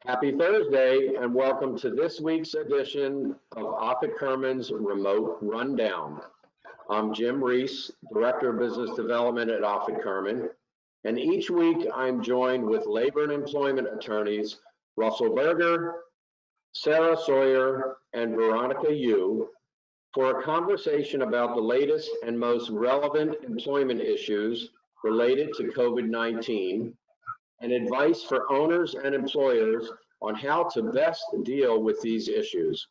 Happy Thursday and welcome to this week's edition of Offit Kurman's Remote Rundown. I'm Jim Reese, Director of Business Development at Offit Kurman, and each week I'm joined with labor and employment attorneys Russell Berger, Sarah Sawyer, and Veronica Yu for a conversation about the latest and most relevant employment issues related to COVID-19 and advice for owners and employers on how to best deal with these issues.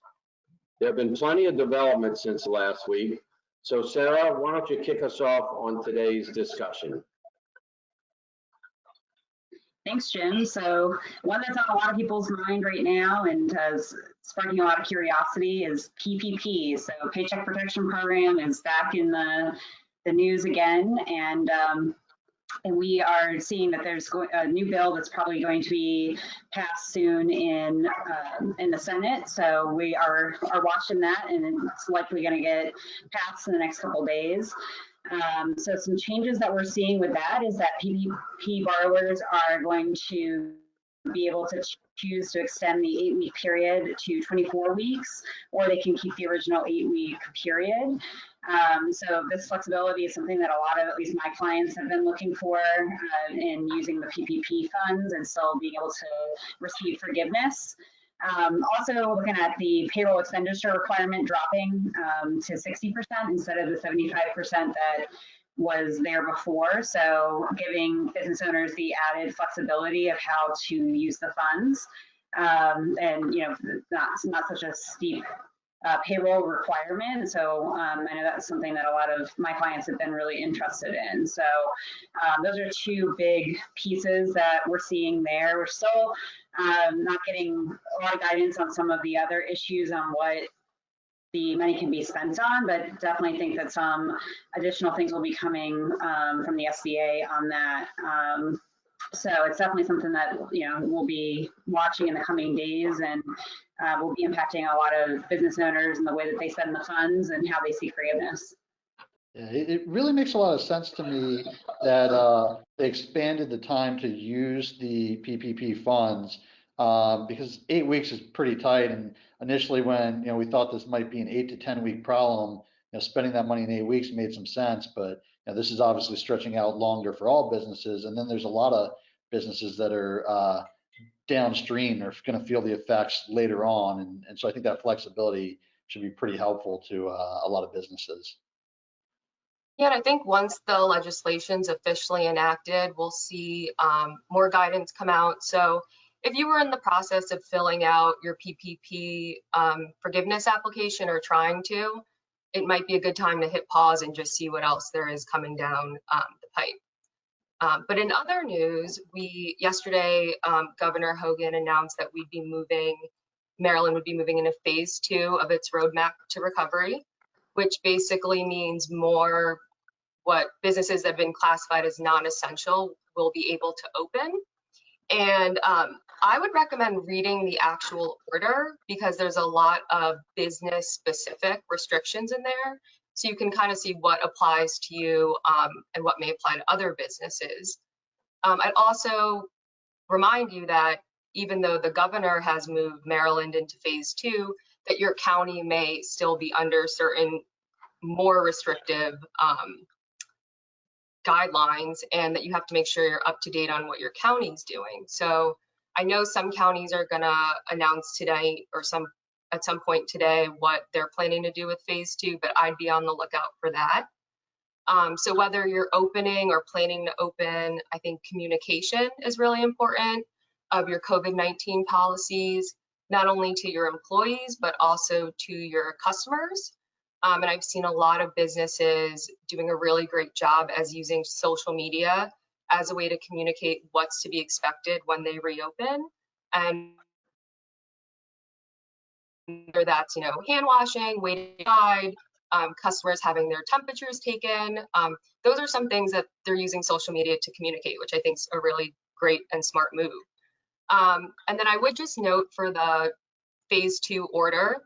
There have been plenty of developments since last week, so Sarah, why don't you kick us off on today's discussion? Thanks, Jim. So one that's on a lot of people's mind right now and sparking a lot of curiosity is PPP. So Paycheck Protection Program is back in the news again, and we are seeing that there's a new bill that's probably going to be passed soon in the Senate. So we are watching that, and it's likely going to get passed in the next couple of days. So some changes that we're seeing with that is that PPP borrowers are going to be able to choose to extend the 8-week period to 24 weeks, or they can keep the original 8-week period. So this flexibility is something that a lot of, at least my clients, have been looking for in using the PPP funds and still being able to receive forgiveness. Also looking at the payroll expenditure requirement dropping to 60% instead of the 75% that was there before. So giving business owners the added flexibility of how to use the funds. And, you know, not such a steep payroll requirement. So I know that's something that a lot of my clients have been really interested in. So those are two big pieces that we're seeing there. We're still not getting a lot of guidance on some of the other issues on what the money can be spent on, but definitely think that some additional things will be coming from the SBA on that. So it's definitely something that, you know, we'll be watching in the coming days, and will be impacting a lot of business owners and the way that they spend the funds and how they see forgiveness. Yeah, it really makes a lot of sense to me that they expanded the time to use the PPP funds because 8 weeks is pretty tight. And initially, when we thought this might be an 8 to 10 week problem, spending that money in 8 weeks made some sense. But this is obviously stretching out longer for all businesses, and then there's a lot of businesses that are downstream are going to feel the effects later on, and so I think that flexibility should be pretty helpful to a lot of businesses. Yeah, and I think once the legislation's officially enacted, we'll see more guidance come out. So if you were in the process of filling out your PPP forgiveness application or trying to, it might be a good time to hit pause and just see what else there is coming down the pipe. But in other news, yesterday, Governor Hogan announced that Maryland would be moving into phase 2 of its roadmap to recovery, which basically means more what businesses that have been classified as non-essential will be able to open. And I would recommend reading the actual order because there's a lot of business specific restrictions in there. So you can kind of see what applies to you and what may apply to other businesses. I'd also remind you that even though the governor has moved Maryland into phase 2, that your county may still be under certain more restrictive guidelines, and that you have to make sure you're up to date on what your county's doing. So I know some counties are gonna announce today or at some point today what they're planning to do with phase 2, but I'd be on the lookout for that. So whether you're opening or planning to open, I think communication is really important of your COVID-19 policies, not only to your employees, but also to your customers. And I've seen a lot of businesses doing a really great job as using social media as a way to communicate what's to be expected when they reopen. And whether that's, hand washing, waiting outside, customers having their temperatures taken. Those are some things that they're using social media to communicate, which I think is a really great and smart move. And then I would just note for the phase 2 order,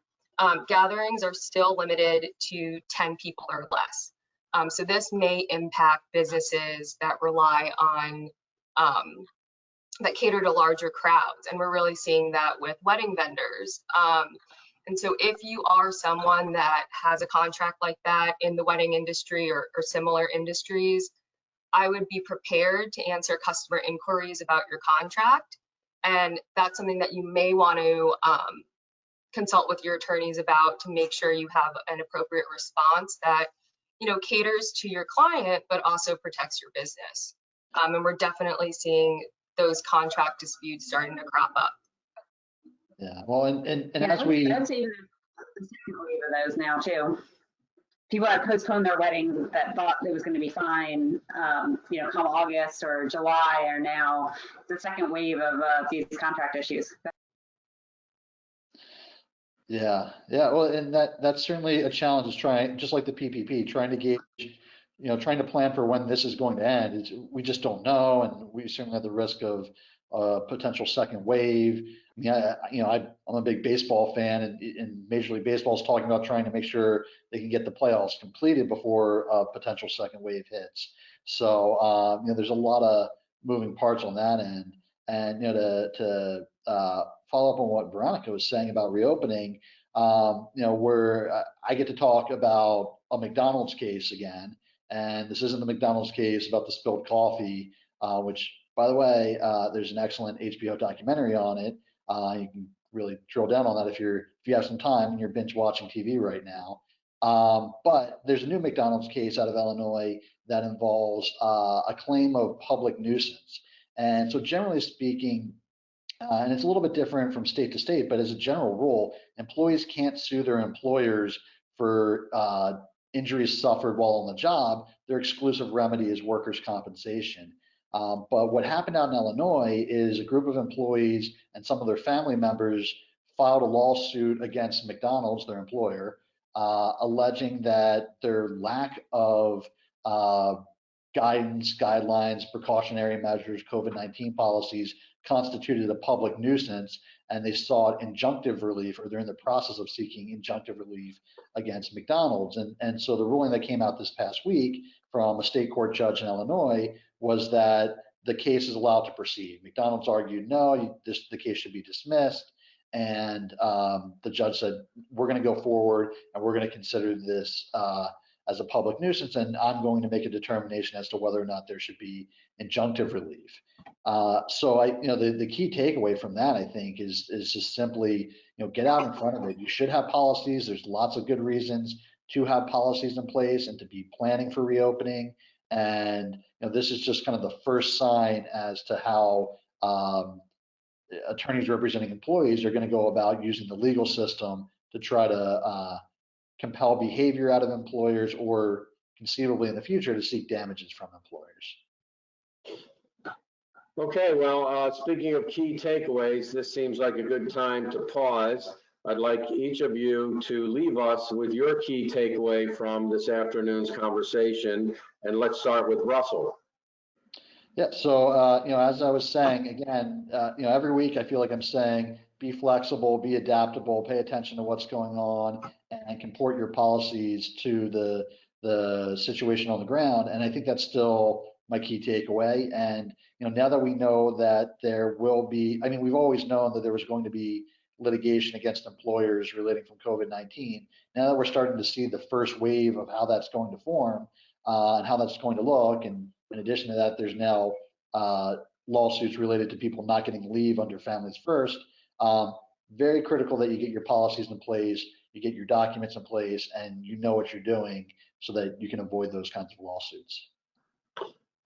gatherings are still limited to 10 people or less. So this may impact businesses that rely on that cater to larger crowds. And we're really seeing that with wedding vendors. And so if you are someone that has a contract like that in the wedding industry or similar industries, I would be prepared to answer customer inquiries about your contract. And that's something that you may want to consult with your attorneys about to make sure you have an appropriate response that, you know, caters to your client, but also protects your business. And we're definitely seeing those contract disputes starting to crop up. Yeah, well, and Yeah, as we, I'd say even the second wave of those now too. People that postponed their wedding that thought it was going to be fine, you know, come August or July are now the second wave of these contract issues. yeah, well, and that's certainly a challenge is trying, just like the PPP, trying to gauge, you know, trying to plan for when this is going to end. We just don't know, and we certainly have the risk of a potential second wave. I mean, I'm a big baseball fan, and Major League Baseball is talking about trying to make sure they can get the playoffs completed before a potential second wave hits. So, you know, there's a lot of moving parts on that end. And, you know, to follow up on what Veronica was saying about reopening, you know, where I get to talk about a McDonald's case again. And this isn't the McDonald's case about the spilled coffee, which, by the way, there's an excellent HBO documentary on it. You can really drill down on that if you have some time and you're binge watching TV right now. But there's a new McDonald's case out of Illinois that involves a claim of public nuisance. And so, generally speaking, and it's a little bit different from state to state, but as a general rule, employees can't sue their employers for injuries suffered while on the job. Their exclusive remedy is workers' compensation. But what happened out in Illinois is a group of employees and some of their family members filed a lawsuit against McDonald's, their employer, alleging that their lack of guidance, guidelines, precautionary measures, COVID-19 policies constituted a public nuisance, and they sought injunctive relief, or they're in the process of seeking injunctive relief against McDonald's. And so the ruling that came out this past week from a state court judge in Illinois was that the case is allowed to proceed. McDonald's argued, no, the case should be dismissed. And the judge said, we're going to go forward and we're going to consider this as a public nuisance, and I'm going to make a determination as to whether or not there should be injunctive relief. So the key takeaway from that, I think, is just simply, get out in front of it. You should have policies. There's lots of good reasons to have policies in place and to be planning for reopening. And this is just kind of the first sign as to how attorneys representing employees are going to go about using the legal system to try to compel behavior out of employers, or conceivably in the future to seek damages from employers. Okay, well, speaking of key takeaways, this seems like a good time to pause. I'd like each of you to leave us with your key takeaway from this afternoon's conversation, and let's start with Russell. Yeah, so as I was saying, again, every week I feel like I'm saying, be flexible, be adaptable, pay attention to what's going on, and comport your policies to the situation on the ground. And I think that's still my key takeaway. And now that we know that there will be, we've always known that there was going to be litigation against employers relating from COVID-19. Now that we're starting to see the first wave of how that's going to form and how that's going to look, and in addition to that, there's now lawsuits related to people not getting leave under Families First. Very critical that you get your policies in place, you get your documents in place, and you know what you're doing so that you can avoid those kinds of lawsuits.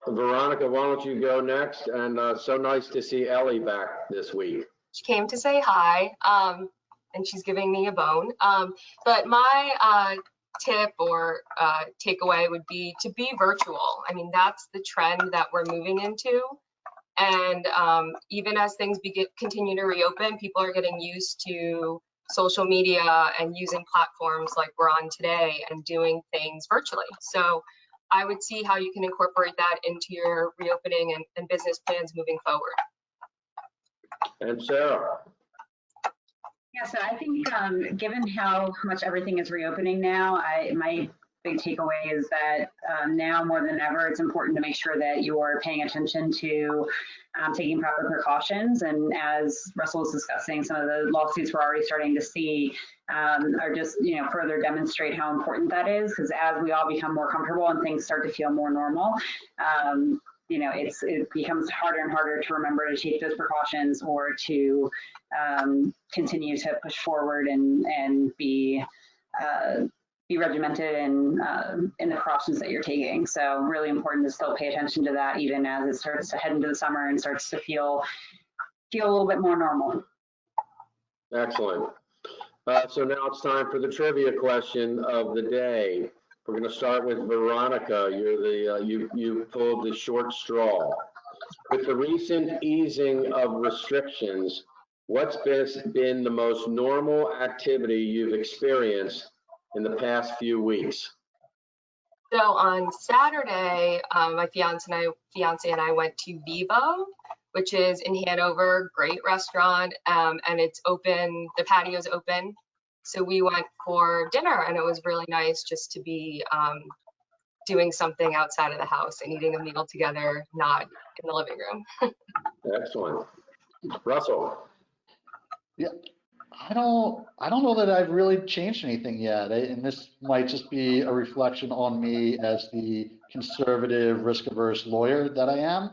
Veronica, why don't you go next? And so nice to see Ellie back this week. She came to say hi, and she's giving me a bone. But my tip or takeaway would be to be virtual. That's the trend that we're moving into. And even as things continue to reopen, people are getting used to social media and using platforms like we're on today and doing things virtually. So I would see how you can incorporate that into your reopening and business plans moving forward. And Sarah. Yeah, so I think given how much everything is reopening now, my big takeaway is that now more than ever, it's important to make sure that you're paying attention to taking proper precautions. And as Russell was discussing, some of the lawsuits we're already starting to see are just, further demonstrate how important that is, because as we all become more comfortable and things start to feel more normal, it becomes harder and harder to remember to take those precautions or to continue to push forward and be regimented in the precautions that you're taking. So really important to still pay attention to that, even as it starts to head into the summer and starts to feel a little bit more normal. Excellent. So now it's time for the trivia question of the day. We're going to start with Veronica. You pulled the short straw. With the recent easing of restrictions, what's been the most normal activity you've experienced in the past few weeks? So on Saturday, my fiance and I went to Vivo, which is in Hanover, great restaurant, and it's open, the patio's open. So we went for dinner, and it was really nice just to be doing something outside of the house and eating a meal together, not in the living room. Excellent. Russell? Yeah, I don't know that I've really changed anything yet, and this might just be a reflection on me as the conservative, risk-averse lawyer that I am.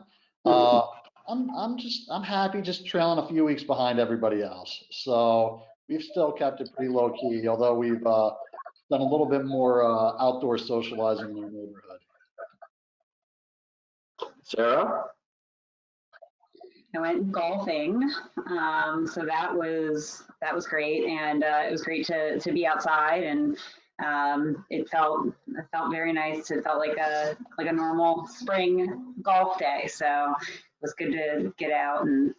I'm happy just trailing a few weeks behind everybody else. So we've still kept it pretty low key, although we've done a little bit more outdoor socializing in our neighborhood. Sarah? I went golfing, so that was great, and it was great to be outside, and it felt very nice. It felt like a normal spring golf day, so it was good to get out, and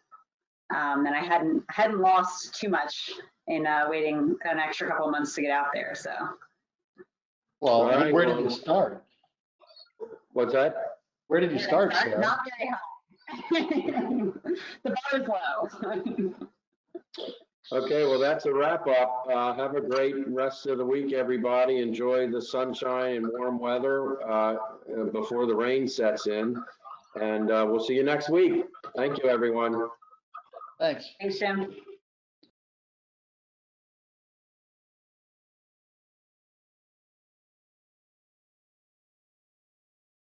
I hadn't lost too much in waiting an extra couple of months to get out there. So, Well, All right, where did you start? What's that? Where did you start, Sarah? Not very high. The bar is low. Okay, well, that's a wrap up. Have a great rest of the week, everybody. Enjoy the sunshine and warm weather before the rain sets in. And we'll see you next week. Thank you, everyone. Thanks. Thanks, Jim.